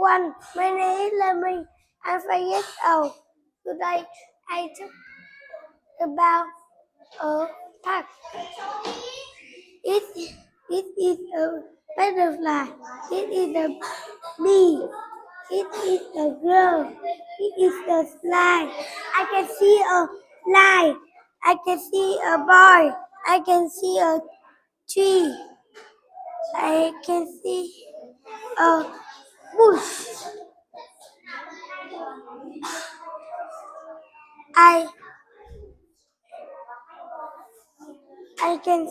everyone, my name is Lemmy. I'm 5 years old. Today I talk about a park. It, it is a butterfly. It is a bee. It is a girl. It is a slide. I can see a line. I can see a boy. I can see a tree. I can see a bush. I I can